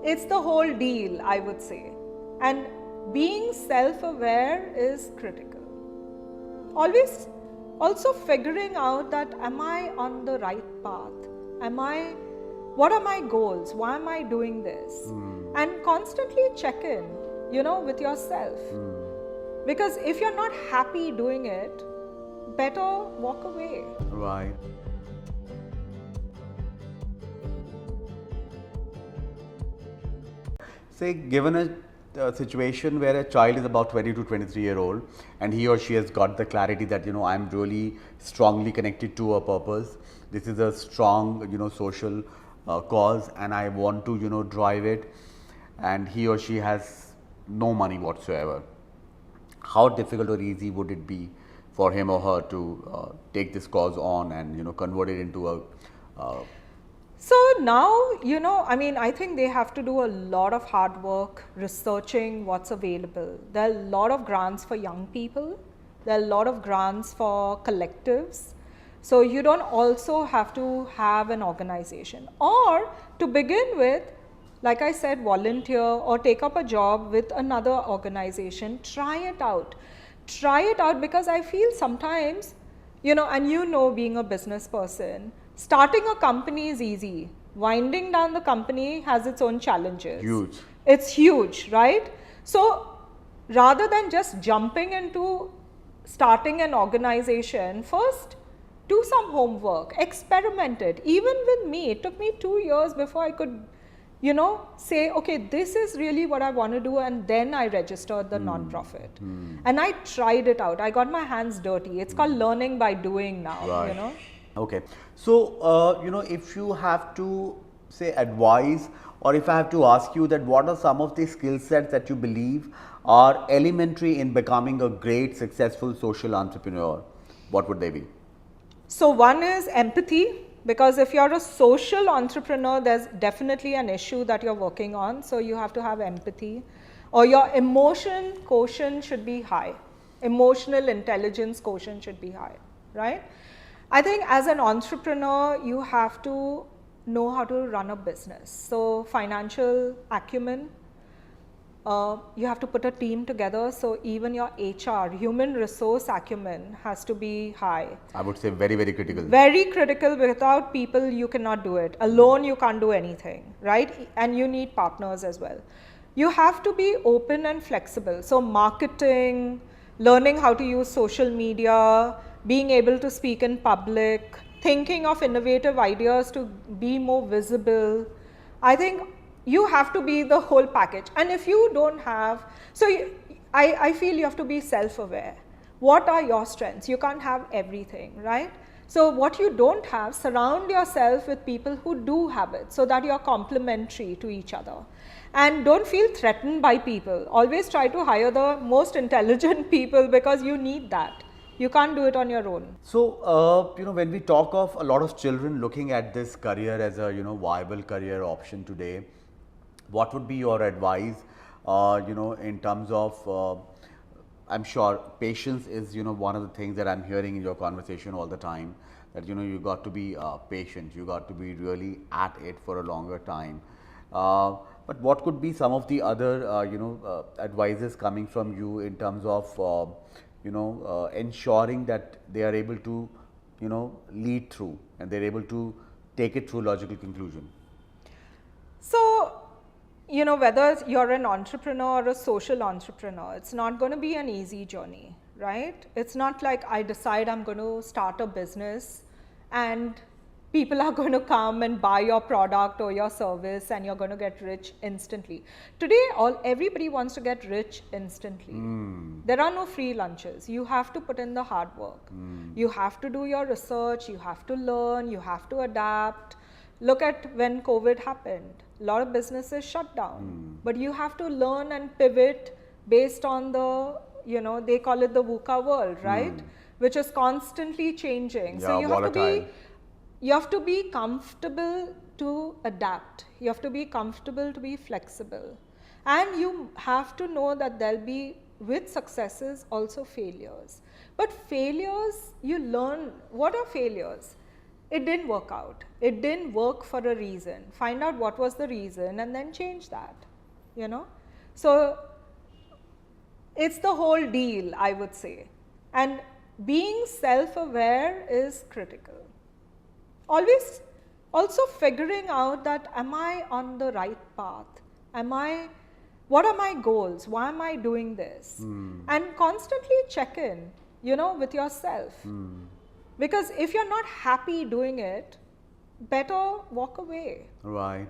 It's the whole deal, I would say. And being self-aware is critical. Always also figuring out that am I on the right path? What are my goals? Why am I doing this? And constantly check in, with yourself. Because if you're not happy doing it, better walk away. Right. Say, given a situation where a child is about 20 to 23-year-old and he or she has got the clarity that, I'm really strongly connected to a purpose. This is a strong, social cause and I want to, drive it, and he or she has no money whatsoever. How difficult or easy would it be for him or her to take this cause on and, convert it into a So now, I think they have to do a lot of hard work researching what's available. There are a lot of grants for young people. There are a lot of grants for collectives. So you don't also have to have an organization. Or to begin with, like I said, volunteer or take up a job with another organization. Try it out. Try it out, because I feel sometimes, and being a business person, starting a company is easy. Winding down the company has its own challenges. Huge. It's huge, right? So rather than just jumping into starting an organization, first do some homework, experiment it. Even with me, it took me 2 years before I could, say, okay, this is really what I want to do, and then I registered the nonprofit. And I tried it out. I got my hands dirty. It's called learning by doing now, Right. Okay. So, if you have to say advise, or if I have to ask you that what are some of the skill sets that you believe are elementary in becoming a great successful social entrepreneur, what would they be? So one is empathy, because if you're a social entrepreneur, there's definitely an issue that you're working on. So you have to have empathy, or your emotion quotient should be high. Emotional intelligence quotient should be high, right? I think as an entrepreneur, you have to know how to run a business. So financial acumen, you have to put a team together. So even your HR, human resource acumen, has to be high. I would say very, very critical. Very critical. Without people, you cannot do it. Alone, you can't do anything, right? And you need partners as well. You have to be open and flexible. So marketing, learning how to use social media, being able to speak in public, thinking of innovative ideas to be more visible. I think you have to be the whole package. And if you don't have, I feel you have to be self-aware. What are your strengths? You can't have everything, right? So what you don't have, surround yourself with people who do have it, so that you're complementary to each other. And don't feel threatened by people. Always try to hire the most intelligent people, because you need that. You can't do it on your own. So, when we talk of a lot of children looking at this career as a, viable career option today, what would be your advice, in terms of, I'm sure patience is, one of the things that I'm hearing in your conversation all the time, that, you got to be patient, you got to be really at it for a longer time. But what could be some of the other, advices coming from you in terms of, ensuring that they are able to, lead through and they're able to take it through logical conclusion? So, whether you're an entrepreneur or a social entrepreneur, it's not going to be an easy journey, right? It's not like I decide I'm going to start a business and people are going to come and buy your product or your service and you're going to get rich instantly. Today, everybody wants to get rich instantly. There are no free lunches. You have to put in the hard work. You have to do your research, you have to learn, you have to adapt. Look at when COVID happened. A lot of businesses shut down. But you have to learn and pivot based on the, they call it the VUCA world, right? Which is constantly changing. Yeah, so volatile. You have to be comfortable to adapt. You have to be comfortable to be flexible. And you have to know that there'll be, with successes, also failures. But failures, you learn. What are failures? it didn't work out. It didn't work for a reason. Find out what was the reason and then change that, you know. So it's the whole deal, I would say. And being self-aware is critical. Always also figuring out that, am I on the right path? What are my goals? Why am I doing this? And constantly check in, you know, with yourself. Because if you're not happy doing it, better walk away. Right.